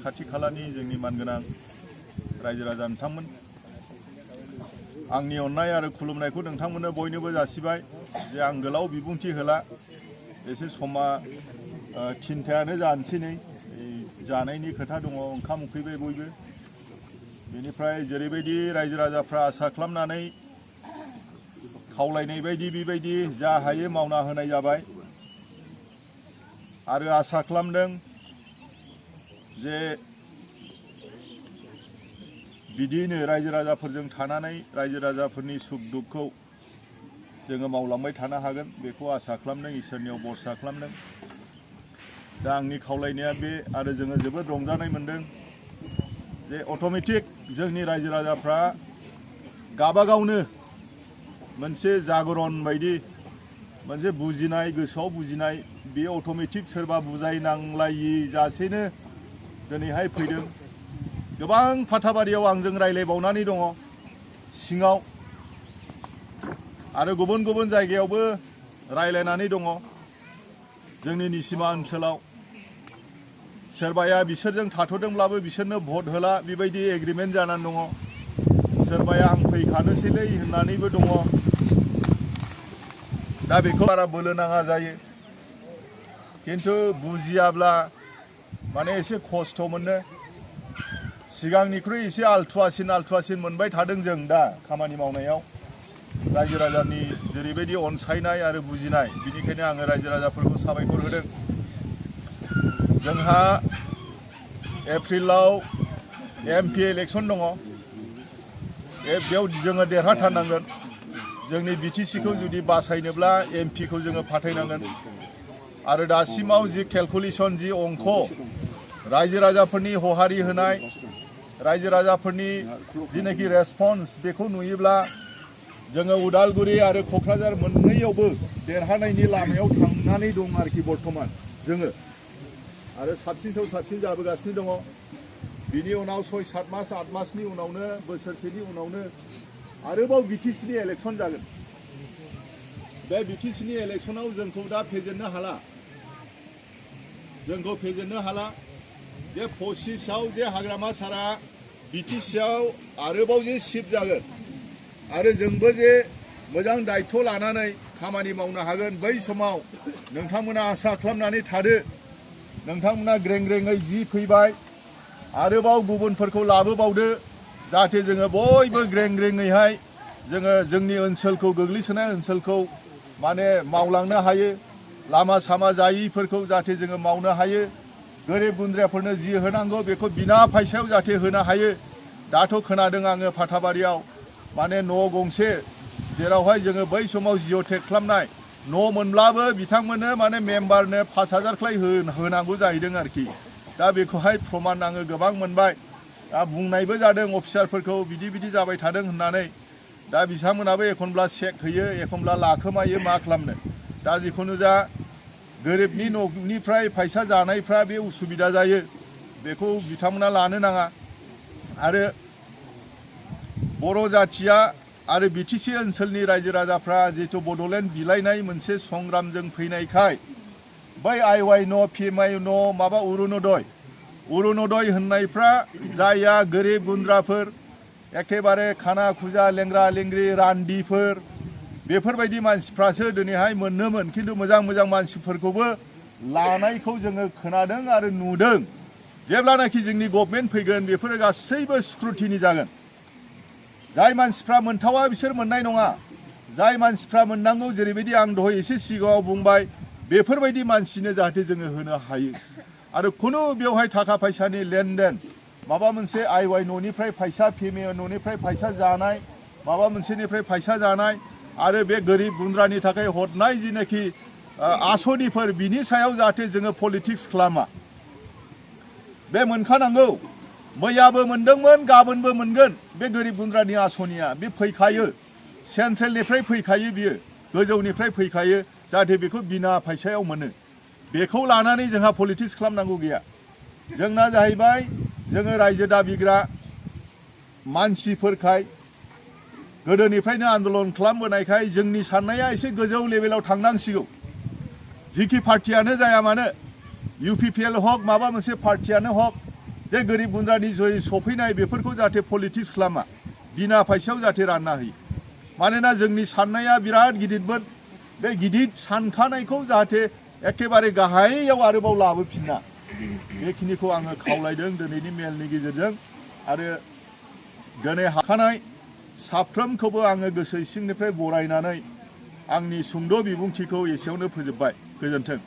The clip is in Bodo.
खाथि खालानि जोंनि मानगोनां रायजो राजा नोंथांमोन आंनि अननाय आरो खुलुमनायखौ नोंथांमोननो बयनोबो जासिबाय जे आं गोलाव बिबुंथि होला एसे समा थिनथायानो जानोसै नै जानायनि खोथा दङ ओंखाम उखैबाय बयबो बेनिफ्राय जेरैबायदि रायजो राजाफ्रा आसा खालामनानै खावलायनाय बायदि बेबायदि जा हायो मावना होनाय जाबाय आरो आसा खालामदों जे बिदिनो रायजो राजाफोरजों थानानै रायजो राजाफोरनि सुख दुखखौ जोङो मावलांबाय थानो हागोन बेखौ आसा खालामदों इसोरनियाव भरसा खालामदों दा आंनि खावलायनाया बे आरो जोङो जोबोद रंजानाय मोनदों जे अट'मेटिक जोंनि रायजो राजाफ्रा गावबागावनो मोनसे जागरण बायदि मोनसे बुजिनाय गोसोआव बुजिनाय बे अट'मेटिक सोरबा बुजायनांलायि जासेनो दिनैहाय फैदों गोबां फाथाबारियाव आंजों रायलायबावनानै दङ सिङाव आरो गुबुन गुबुन जायगायावबो रायलायनानै दङ जोंनि निसिमा ओनसोलाव सोरबाया बिसोरजों थाथ'दोंब्लाबो बिसोरनो भट होला बेबायदि एग्रिमेन्ट जानानै दङ सोरबाया आं फैखानोसैलै होननानैबो दङ दा बेखौ बारा बोलो नाङा जायो खिन्थु बुजियाब्ला माने एसे खस्थ' मोनो सिगांनिख्रुइ एसे आलथुवासिन मोनबाय थादों जों दा खामानि मावनायाव रायजो राजानि जेरैबायदि अनसायनाय आरो बुजिनाय बिनिखायनो आङो रायजो राजाफोरखौ साबायखर होदों जोंहा एप्रिलाव एमपि इलेक्सन दङ बेयाव जोङो देरहाथारनांगोन जोंनि बिटिसिखौ जुदि बासायनोब्ला एमपिखौ जोङो फाथायनांगोन आरो दासिमाव जि केलकुलेसन जि अंक रायजो राजाफोरनि हहारि होनाय रायजो राजाफोरनि जिनाखि रेसपन्स बेखौ नुयोब्ला जोङो उदालगुरि आरो क'क्राझार मोननैयावबो देरहानायनि लामायाव थांनानै दं आरोखि बर्तमान जोङो आरो साबसिन जाबोगासिनो दङ बिनि उनाव 6-7 मास 8 मासनि उनावनो बोसोरसेनि उनावनो आरोबाव बिटिसिनि इलेक्सन जागोन बे बिटिसिनि इलेक्सनाव जोंखौ दा फेजेननो हाला जे 25आव जे हाग्रामा सारा बिटिसिआव आरोबाव जे सिफ जागोन आरो जोंबो जे मोजां दायित्व लानानै खामानि मावनो हागोन बै समाव नोंथांमोना आसा खालामनानै थादो नोंथांमोना ग्रें-ग्रेङै जि फैबाय आरोबाव गुबुनफोरखौ लाबोबावदो जाहाथे जोङो बयबो ग्रें-ग्रेङैहाय जोङो जोंनि ओनसोलखौ गोग्लैसोनाय ओनसोलखौ माने मावलांनो हायो लामा सामा जायिफोरखौ जाहाथे जोङो मावनो हायो गोरिब गुन्द्राफोरनो जि होनांगौ बेखौ बिना फैसायाव जाहाथे होनो हायो दाथ' खोनादों आङो फाथाबारियाव माने न' गंसे जेरावहाय जोङो बै समाव जिअ'टेक खालामनाय न' मोनब्लाबो बिथांमोननो माने मेम्बारनो 5,000 क्लाय होनांगौ जाहैदों आरोखि दा बेखौहाय प्रमान आङो गोबां मोनबाय दा बुंनायबो जादों अफिसारफोरखौ बिदि जाबाय थादों होननानै दा बिथांमोनाबो एखनब्ला चेक होयो एखनब्ला लाखोमायो मा खालामनो दा जिखुनु जा गोरिबनि न'निफ्राय फैसा जानायफ्रा बे उसुबिदा जायो बेखौ बिथांमोना लानो नाङा आरो बर' जाथिया आरो बिटिसि ओनसोलनि रायजो राजाफ्रा जिहेतु बड'लेण्ड बिलाइनाय मोनसे संग्रामजों फैनायखाय बै आइवाइ न' पिएमआइ न' माबा अरुण'दय होननायफ्रा जायहा गोरिब गुन्द्राफोर एखेबारे खाना खुजा लेंग्रा लेंग्रि रान्दिफोर बेफोरबायदि मानसिफ्रासो दिनैहाय मोनोमोन खिन्थु मोजां मानसिफोरखौबो लानायखौ जोङो खोनादों आरो नुदों जेब्लानाखि जोंनि गभर्नमेन्ट फैगोन बेफोरो गासैबो स्क्रुटिनि जागोन जाय मानसिफ्रा मोनथावा बिसोर मोननाय नङा जाय मानसिफ्रा मोननांगौ जेरैबायदि आं दहाय एसे सिगाङाव बुंबाय बेफोरबायदि मानसिनो जाहाथे जोङो होनो हायो आरो खुनु बेवहाय थाखा फैसानि लेनदेन माबा मोनसे आइवाइ न'निफ्राय फैसा पिएमए न'निफ्राय फैसा जानाय माबा मोनसेनिफ्राय फैसा जानाय आरो बे गोरिब गुन्द्रानि थाखाय हरनाय जिनाखि आसनिफोर बिनि सायाव जाहाथे जोङो पलिटिक्स खालामा बे मोनखानांगौ मैयाबो मोनदोंमोन गाबोनबो मोनगोन बे गोरिब गुन्द्रानि आसनिया बे फैखायो सेन्ट्रेलनिफ्राय फैखायो बियो गोजौनिफ्राय फैखायो जाहाथे बेखौ बिना फैसायाव मोनो बेखौ लानानै जोंहा पलिटिक्स खालामनांगौ गैया जोंना जाहैबाय जोङो रायजो दाबिग्रा मानसिफोरखाय गोदोनिफ्रायनो आन्दलन खालामबोनायखाय जोंनि साननाया एसे गोजौ लेभेलाव थांनांसिगौ जिखि पार्टियानो जाया मानो इउपिपिएल हक माबा मोनसे पार्टियानो हक जे गोरिब गुन्द्रानि जयै सफैनाय बेफोरखौ जाहाथे पलिटिक्स खालामा, बिना फैसायाव जाहाथे रानना होयो। मानोना जोंनि साननाया बिराद गिदिरमोन, बे गिदिर सानखानायखौ जाहाथे एखेबारे गाहायाव आरोबाव लाबोफिना, बेखिनिखौ आङो खावलायदों दिनैनि मेलनि गेजेरजों। आरो दिनै हाखानाय साफ्रोमखौबो आङो गोसो सिंनिफ्राय बरायनानै आंनि सुंद' बिबुंथिखौ एसेयावनो फोजोबबाय। गोजोन्थों।